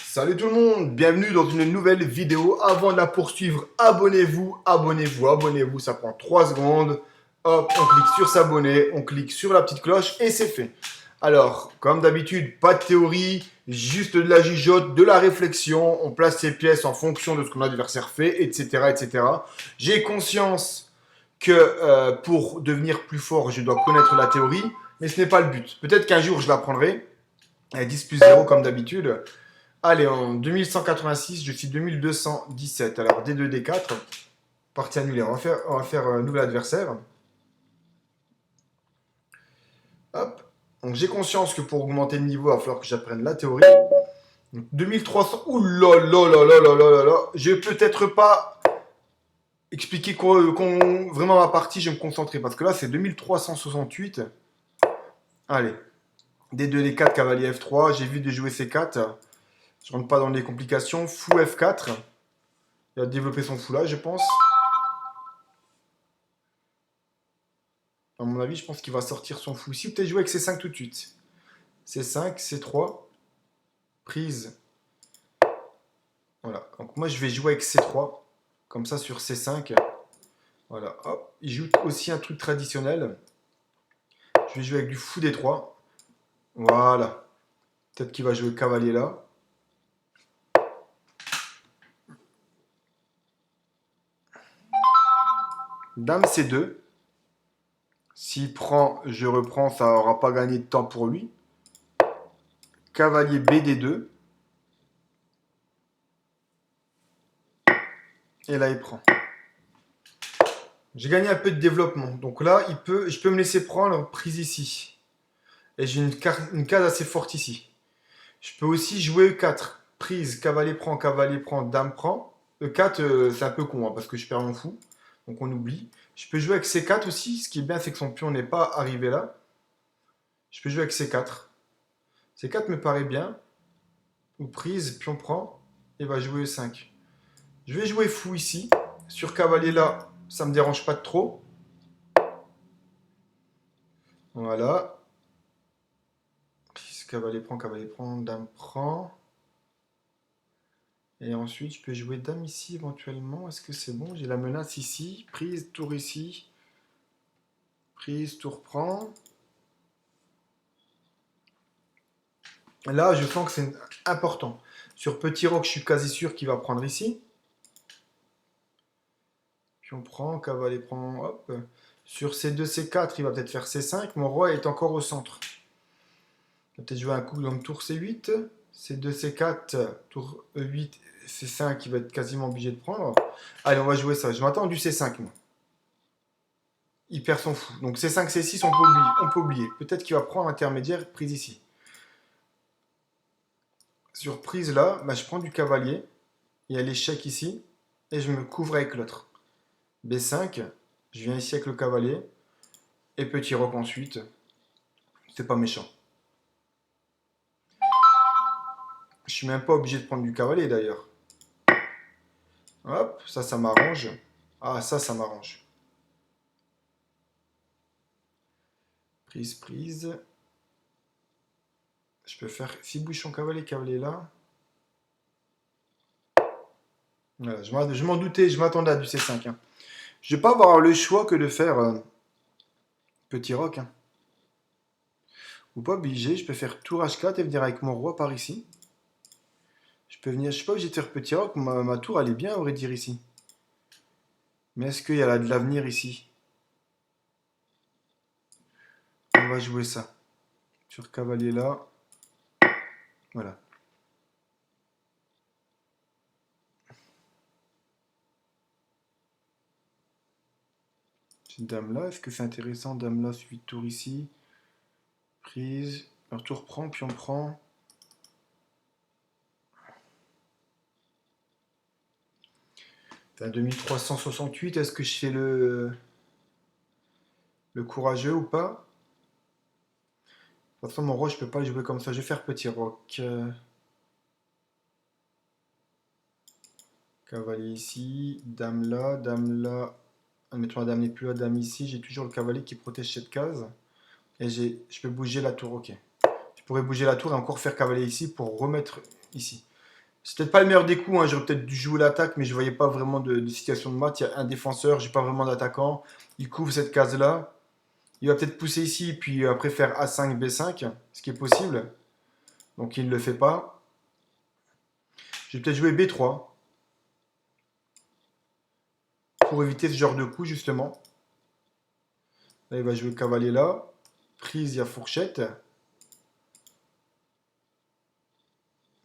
Salut tout le monde, bienvenue dans une nouvelle vidéo. Avant de la poursuivre, abonnez-vous, abonnez-vous, abonnez-vous, ça prend 3 secondes. Hop, on clique sur s'abonner, on clique sur la petite cloche et c'est fait. Alors, comme d'habitude, pas de théorie, juste de la jugeote, de la réflexion. On place ses pièces en fonction de ce que l'adversaire fait, etc., etc. J'ai conscience que pour devenir plus fort, je dois connaître la théorie, mais ce n'est pas le but. Peut-être qu'un jour, je l'apprendrai. 10 plus 0 comme d'habitude. Allez, en 2186, je suis 2217. Alors, D2, D4, partie annulée. On va faire un nouvel adversaire. Hop. Donc, j'ai conscience que pour augmenter le niveau, il va falloir que j'apprenne la théorie. Donc, 2300. Ouh là là là là là là là là. Je vais peut-être pas expliquer vraiment ma partie, je vais me concentrer. Parce que là, c'est 2368. Allez. D2, D4, cavalier F3. J'évite de jouer C4. Je rentre pas dans les complications. Fou F4. Il va développer son fou là, je pense. À mon avis, je pense qu'il va sortir son fou ici. Peut-être jouer avec C5 tout de suite. C5, C3, prise. Voilà. Donc moi, je vais jouer avec C3. Comme ça, sur C5. Voilà. Hop. Il joue aussi un truc traditionnel. Je vais jouer avec du fou D3. Voilà. Peut-être qu'il va jouer cavalier là. Dame C2. S'il prend, je reprends, ça n'aura pas gagné de temps pour lui. Cavalier BD2. Et là, il prend. J'ai gagné un peu de développement. Donc là, je peux me laisser prendre prise ici. Et j'ai une case assez forte ici. Je peux aussi jouer E4. Prise, cavalier prend, dame prend. E4, c'est un peu con, hein, parce que je perds mon fou. Donc on oublie. Je peux jouer avec C4 aussi. Ce qui est bien, c'est que son pion n'est pas arrivé là. Je peux jouer avec C4. C4 me paraît bien. Ou prise, pion prend. Et va jouer E5. Je vais jouer fou ici. Sur cavalier là, ça me dérange pas de trop. Voilà. Prise, cavalier prend, dame prend. Et ensuite, je peux jouer dame ici éventuellement. Est-ce que c'est bon? J'ai la menace ici. Prise, tour ici. Prise, tour prend. Là, je sens que c'est important. Sur petit roc, je suis quasi sûr qu'il va prendre ici. Puis on prend, cavalier prend, hop. Sur C2, C4, il va peut-être faire C5. Mon roi est encore au centre. Il va peut-être jouer un coup donc tour C8. C2, C4, tour E8, C5, il va être quasiment obligé de prendre. Allez, on va jouer ça. Je m'attends du C5, moi. Il perd son fou. Donc C5, C6, on peut oublier. Peut-être qu'il va prendre intermédiaire, prise ici. Sur prise là, bah, je prends du cavalier. Il y a l'échec ici. Et je me couvre avec l'autre. B5, je viens ici avec le cavalier. Et petit roc ensuite. C'est pas méchant. Je suis même pas obligé de prendre du cavalier d'ailleurs. Hop, ça m'arrange. Ah, ça m'arrange. Prise, prise. Je peux faire 6 bouchons cavalier, cavalier là. Voilà, je m'en doutais, je m'attendais à du C5. Hein. Je vais pas avoir le choix que de faire petit roc. Hein. Ou pas obligé, je peux faire tour H4 et venir avec mon roi par ici. Je peux venir, je suis pas obligé de faire petit roc, ma tour elle est bien à vrai dire ici. Mais est-ce qu'il y a de l'avenir ici? On va jouer ça. Sur cavalier là. Voilà. Dame là, est-ce que c'est intéressant? Dame là, suivi de tour ici. Prise. Alors tour prend, puis on prend. C'est un 2368, est-ce que je fais le courageux ou pas? De toute façon, mon roi, je peux pas le jouer comme ça. Je vais faire petit roc. Cavalier ici. Dame là, dame là. Admettons la dame n'est plus là, dame ici. J'ai toujours le cavalier qui protège cette case. Et je peux bouger la tour, ok. Je pourrais bouger la tour et encore faire cavalier ici pour remettre ici. C'est peut-être pas le meilleur des coups, hein. J'aurais peut-être dû jouer l'attaque, mais je voyais pas vraiment de situation de match. Il y a un défenseur, j'ai pas vraiment d'attaquant. Il couvre cette case-là. Il va peut-être pousser ici, puis après faire A5, B5, ce qui est possible. Donc il ne le fait pas. Je vais peut-être jouer B3 pour éviter ce genre de coup, justement. Là, il va jouer cavalier là. Prise, il y a fourchette.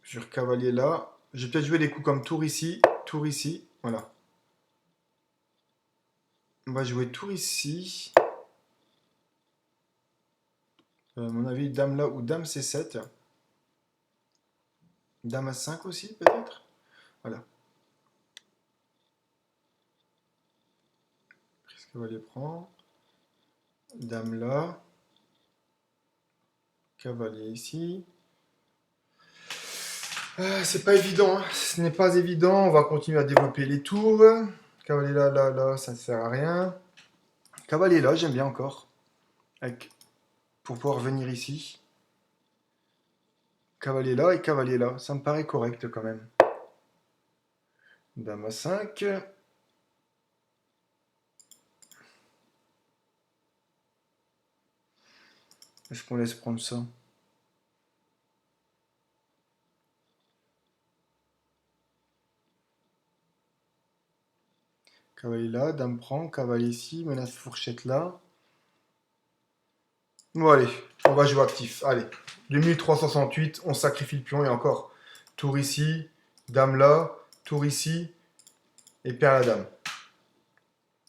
Sur cavalier là. Je vais peut-être jouer des coups comme tour ici, tour ici. Voilà. On va jouer tour ici. À mon avis, dame là ou dame C7. Dame A5 aussi, peut-être. Voilà. Prise cavalier prend. Dame là. Cavalier ici. C'est pas évident, hein. Ce n'est pas évident. On va continuer à développer les tours. Cavalier là, là, là, ça ne sert à rien. Cavalier là, j'aime bien encore. Avec... Pour pouvoir venir ici. Cavalier là et cavalier là. Ça me paraît correct quand même. Dame A5. Est-ce qu'on laisse prendre ça? Cavalier là, dame prend, cavalier ici, menace fourchette là. Bon allez, on va jouer actif. Allez, 2368, on sacrifie le pion et encore. Tour ici, dame là, tour ici, et perd la dame.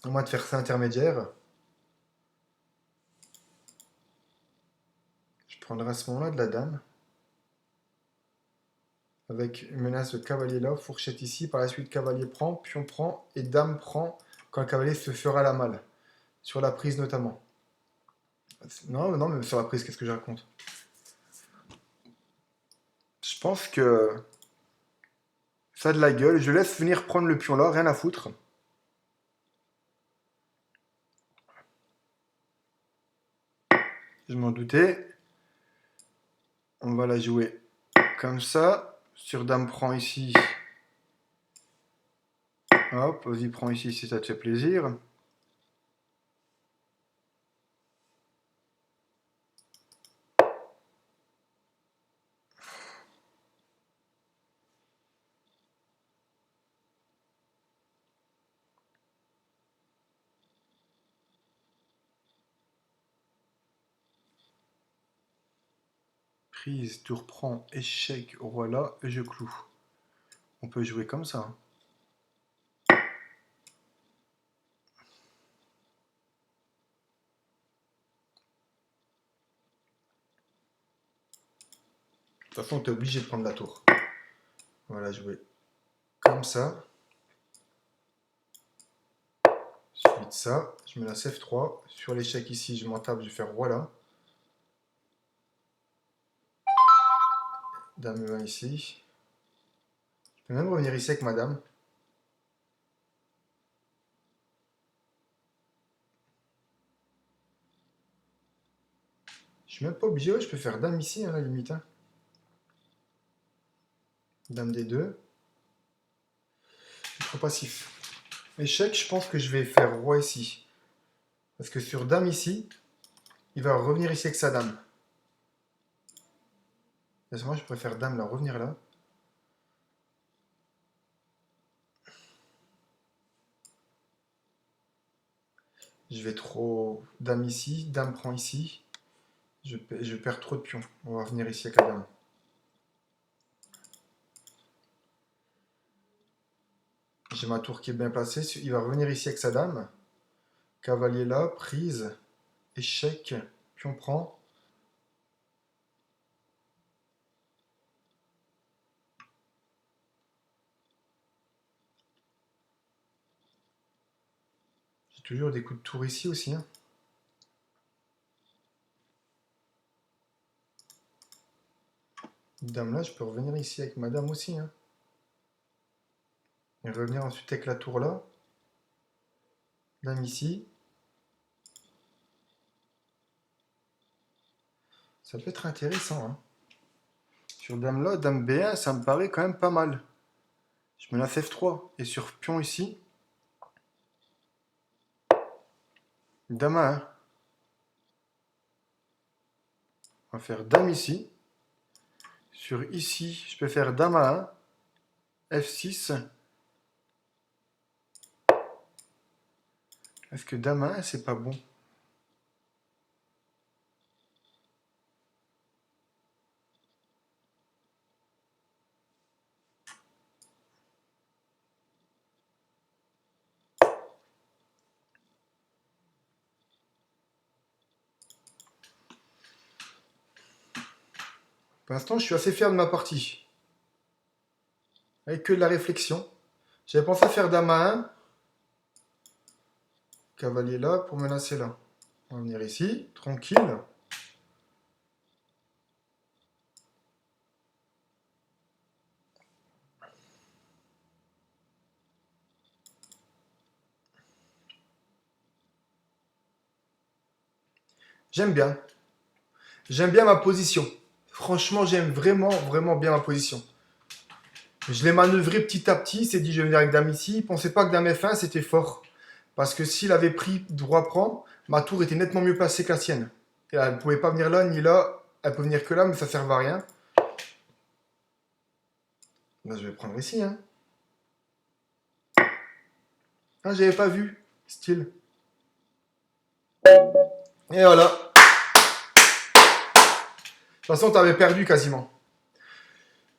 À moins de faire ça intermédiaire. Je prendrai à ce moment-là de la dame. Avec une menace de cavalier là, fourchette ici, par la suite cavalier prend, pion prend, et dame prend quand le cavalier se fera la malle. Sur la prise notamment. Non, non, mais sur la prise, qu'est-ce que je raconte? Je pense que ça a de la gueule. Je laisse venir prendre le pion là, rien à foutre. Je m'en doutais. On va la jouer comme ça. Sur dame prend ici. Hop, vas-y, prends ici si ça te fait plaisir. Prise, tour prend, échec, roi là, et je cloue. On peut jouer comme ça, hein. De toute façon, tu es obligé de prendre la tour. Voilà, jouer comme ça. Suite ça, je mets la F3. Sur l'échec ici, je m'en tape, je vais faire roi là. Dame E1 ici. Je peux même revenir ici avec ma dame. Je suis même pas obligé, ouais, je peux faire dame ici, hein, à la limite, hein. Dame D2. Trop passif. Échec, je pense que je vais faire roi ici. Parce que sur dame ici, il va revenir ici avec sa dame. Moi, je préfère dame là, revenir là. Je vais trop... Dame ici, dame prend ici. Je perds trop de pions. On va revenir ici avec la dame. J'ai ma tour qui est bien placée. Il va revenir ici avec sa dame. Cavalier là, prise, échec, pion prend. J'ai toujours des coups de tour ici aussi, hein. Dame là, je peux revenir ici avec ma dame aussi, hein. Et revenir ensuite avec la tour là. Dame ici. Ça peut être intéressant, hein. Sur dame là, dame B1, ça me paraît quand même pas mal. Je menace F3. Et sur pion ici, dame A1. On va faire dame ici. Sur ici, je peux faire dame A1, F6. Est-ce que dame A1, c'est pas bon? Pour l'instant, je suis assez fier de ma partie. Avec que de la réflexion. J'avais pensé à faire dame A1. Cavalier là pour menacer là. On va venir ici, tranquille. J'aime bien. J'aime bien ma position. Franchement, j'aime vraiment, vraiment bien ma position. Je l'ai manœuvré petit à petit. Il s'est dit, je vais venir avec dame ici. Il pensait pas que dame F1, c'était fort. Parce que s'il avait pris droit prend, ma tour était nettement mieux placée que la sienne. Et elle ne pouvait pas venir là, ni là. Elle peut venir que là, mais ça ne sert à rien. Là, je vais prendre ici. Hein. Ah, j'avais pas vu. Style. Et voilà. De toute façon, tu avais perdu quasiment.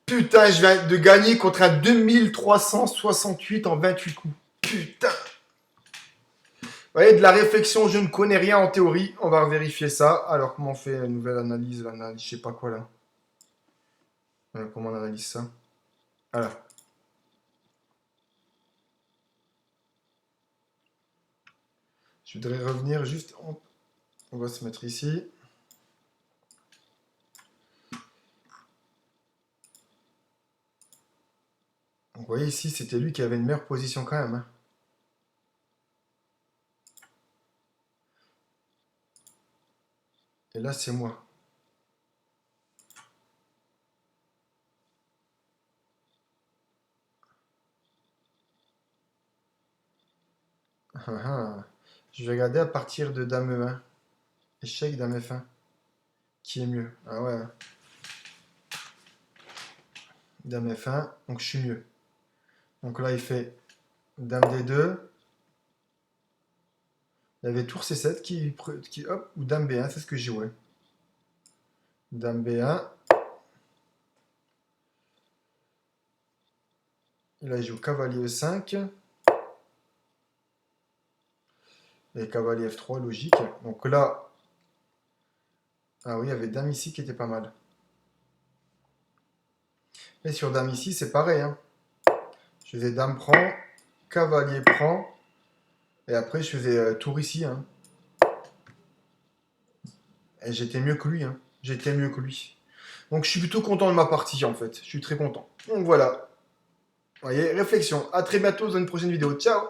Putain, je viens de gagner contre un 2368 en 28 coups. Putain. Vous voyez, de la réflexion, je ne connais rien en théorie. On va vérifier ça. Alors, comment on fait une nouvelle analyse, l'analyse, je sais pas quoi là. Comment on analyse ça? Voilà. Je voudrais revenir juste... On va se mettre ici. Vous voyez ici, c'était lui qui avait une meilleure position quand même. Hein. Et là, c'est moi. Je vais regarder à partir de dame E1. Échec, dame F1. Qui est mieux? Ah ouais. Dame F1, donc je suis mieux. Donc là, il fait dame D2. Il y avait tour C7 qui hop, ou dame B1, c'est ce que j'ai joué. Dame B1. Et là, il joue cavalier E5. Et cavalier F3, logique. Donc là, ah oui, il y avait dame ici qui était pas mal. Et sur dame ici, c'est pareil. Hein. Je faisais dame prend, cavalier prend. Et après, je faisais tour ici. Hein. Et j'étais mieux que lui. Hein. J'étais mieux que lui. Donc je suis plutôt content de ma partie en fait. Je suis très content. Donc voilà. Vous voyez, réflexion. À très bientôt dans une prochaine vidéo. Ciao!